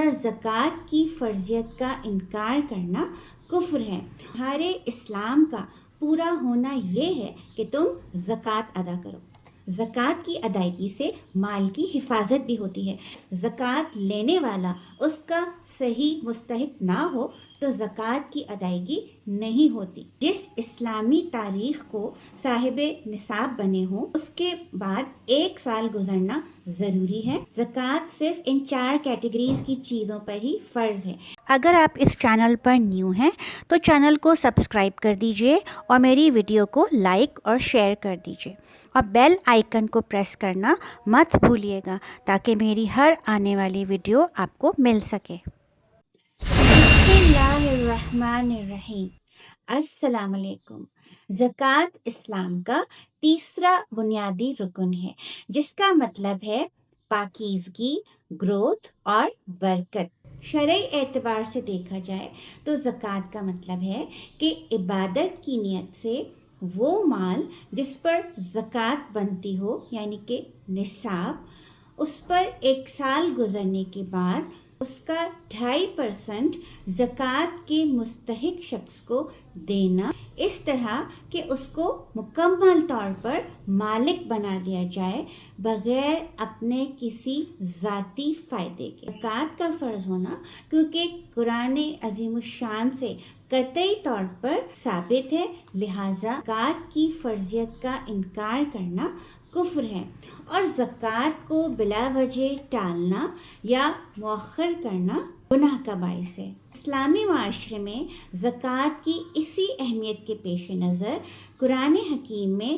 اور زکوٰۃ کی فرضیت کا انکار کرنا کفر ہے۔ ہمارے اسلام کا پورا ہونا یہ ہے کہ تم زکوٰۃ ادا کرو۔ زکوٰۃ کی ادائیگی سے مال کی حفاظت بھی ہوتی ہے۔ زکوٰۃ لینے والا اس کا صحیح مستحق نہ ہو تو زکوٰۃ کی ادائیگی نہیں ہوتی۔ جس اسلامی تاریخ کو صاحب نصاب بنے ہوں اس کے بعد 1 سال گزرنا ضروری ہے۔ زکوٰۃ صرف ان 4 کیٹیگریز کی چیزوں پر ہی فرض ہے۔ اگر آپ اس چینل پر نیو ہیں تو چینل کو سبسکرائب کر دیجئے اور میری ویڈیو کو لائک اور شیئر کر دیجئے اور بیل آئیکن کو پریس کرنا مت بھولیے گا تاکہ میری ہر آنے والی ویڈیو آپ کو مل سکے۔ بسم اللہ الرحمن الرحیم۔ السلام علیکم۔ زکوٰۃ اسلام کا تیسرا بنیادی رکن ہے جس کا مطلب ہے پاکیزگی، گروتھ اور برکت۔ شرعی اعتبار سے دیکھا جائے تو زکوٰۃ کا مطلب ہے کہ عبادت کی نیت سے وہ مال جس پر زکوٰۃ بنتی ہو یعنی کہ نصاب، اس پر 1 سال گزرنے کے بعد اس کا 2.5% زکوٰۃ کے مستحق شخص کو دینا، اس طرح کہ اس کو مکمل طور پر مالک بنا دیا جائے بغیر اپنے کسی ذاتی فائدے کے۔ زکوٰۃ کا فرض ہونا کیونکہ قرآن عظیم الشان سے قطعی طور پر ثابت ہے، لہٰذا زکوٰۃ کی فرضیت کا انکار کرنا کفر ہے اور زکوٰۃ کو بلا وجہ ٹالنا یا مؤخر کرنا گناہ کا باعث ہے۔ اسلامی معاشرے میں زکوٰۃ کی اسی اہمیت کے پیش نظر قرآن حکیم میں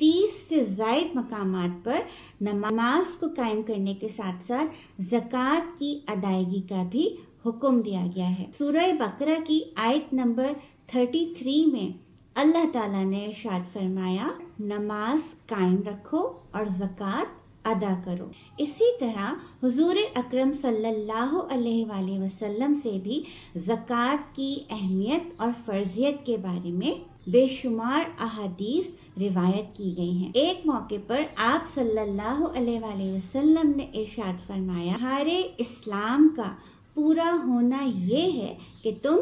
30 سے زائد مقامات پر نماز کو قائم کرنے کے ساتھ ساتھ زکوٰۃ کی ادائیگی کا بھی حکم دیا گیا ہے۔ سورہ بقرہ کی آیت نمبر 33 میں اللہ تعالیٰ نے ارشاد فرمایا، نماز قائم رکھو اور زکوٰۃ ادا کرو۔ اسی طرح حضور اکرم صلی اللہ علیہ وآلہ وسلم سے بھی زکوٰۃ کی اہمیت اور فرضیت کے بارے میں بے شمار احادیث روایت کی گئی ہیں۔ ایک موقع پر آپ صلی اللہ علیہ وآلہ وسلم نے ارشاد فرمایا، ہمارے اسلام کا پورا ہونا یہ ہے کہ تم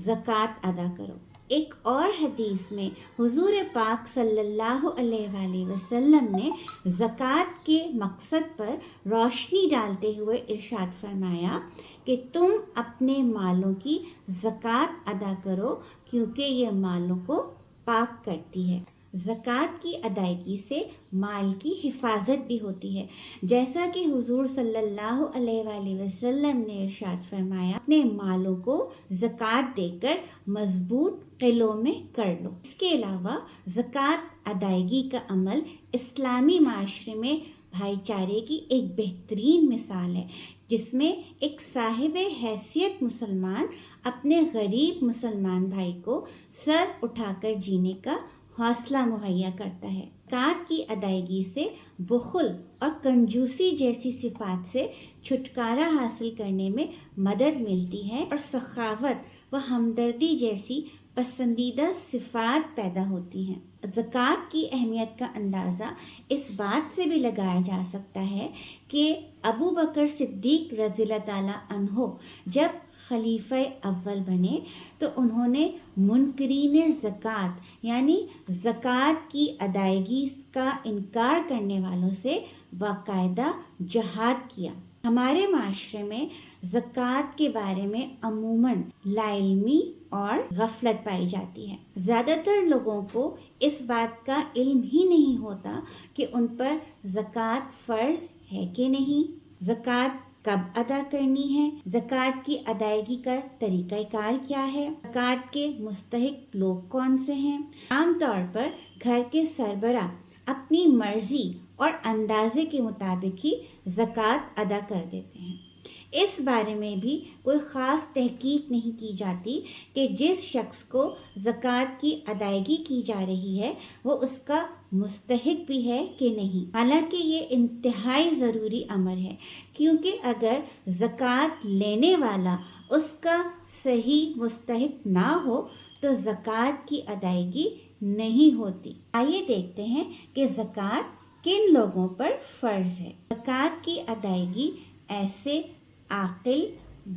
زکوٰۃ ادا کرو۔ ایک اور حدیث میں حضور پاک صلی اللہ علیہ وآلہ وسلم نے زکوٰۃ کے مقصد پر روشنی ڈالتے ہوئے ارشاد فرمایا کہ تم اپنے مالوں کی زکوٰۃ ادا کرو کیونکہ یہ مالوں کو پاک کرتی ہے۔ زکوٰۃ کی ادائیگی سے مال کی حفاظت بھی ہوتی ہے، جیسا کہ حضور صلی اللہ علیہ وآلہ وسلم نے ارشاد فرمایا، اپنے مالوں کو زکوٰۃ دے کر مضبوط قلعوں میں کر لو۔ اس کے علاوہ زکوٰۃ ادائیگی کا عمل اسلامی معاشرے میں بھائی چارے کی ایک بہترین مثال ہے، جس میں ایک صاحب حیثیت مسلمان اپنے غریب مسلمان بھائی کو سر اٹھا کر جینے کا حوصلہ مہیا کرتا ہے۔ زکوٰۃ کی ادائیگی سے بخل اور کنجوسی جیسی صفات سے چھٹکارا حاصل کرنے میں مدد ملتی ہے اور سخاوت و ہمدردی جیسی پسندیدہ صفات پیدا ہوتی ہیں۔ زکوٰۃ کی اہمیت کا اندازہ اس بات سے بھی لگایا جا سکتا ہے کہ ابو بکر صدیق رضی اللہ تعالیٰ عنہ جب خلیفہ اول بنے تو انہوں نے منکرین زکوٰۃ یعنی زکوٰۃ کی ادائیگی کا انکار کرنے والوں سے باقاعدہ جہاد کیا۔ ہمارے معاشرے میں زکوٰۃ کے بارے میں عموماً لا علمی اور غفلت پائی جاتی ہے۔ زیادہ تر لوگوں کو اس بات کا علم ہی نہیں ہوتا کہ ان پر زکوٰۃ فرض ہے کہ نہیں، زکوٰۃ کب ادا کرنی ہے، زکوٰۃ کی ادائیگی کا طریقہ کار کیا ہے، زکوٰۃ کے مستحق لوگ کون سے ہیں۔ عام طور پر گھر کے سربراہ اپنی مرضی اور اندازے کے مطابق ہی زکوٰۃ ادا کر دیتے ہیں۔ اس بارے میں بھی کوئی خاص تحقیق نہیں کی جاتی کہ جس شخص کو زکوٰۃ کی ادائیگی کی جا رہی ہے وہ اس کا مستحق بھی ہے کہ نہیں۔ حالانکہ یہ انتہائی ضروری امر ہے، کیونکہ اگر زکوٰۃ لینے والا اس کا صحیح مستحق نہ ہو تو زکوٰۃ کی ادائیگی نہیں ہوتی۔ آئیے دیکھتے ہیں کہ زکوٰۃ کن لوگوں پر فرض ہے۔ زکوٰۃ کی ادائیگی ایسے عاقل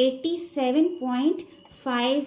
87.5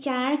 4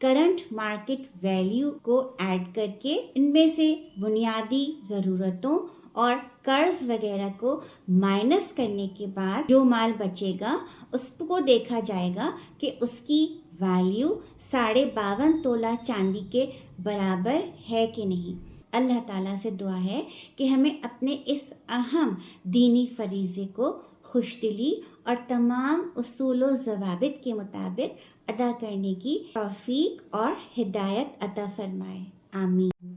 کرنٹ مارکیٹ ویلیو کو ایڈ کر کے ان میں سے بنیادی ضرورتوں اور قرض وغیرہ کو مائنس کرنے کے بعد جو مال بچے گا اس کو دیکھا جائے گا کہ اس کی ویلیو 52.5 تولہ چاندی کے برابر ہے کہ نہیں۔ اللہ تعالیٰ سے دعا ہے کہ ہمیں اپنے اس اہم دینی فریضے کو خوش دلی اور تمام اصول و ضوابط کے مطابق ادا کرنے کی توفیق اور ہدایت عطا فرمائے، آمین۔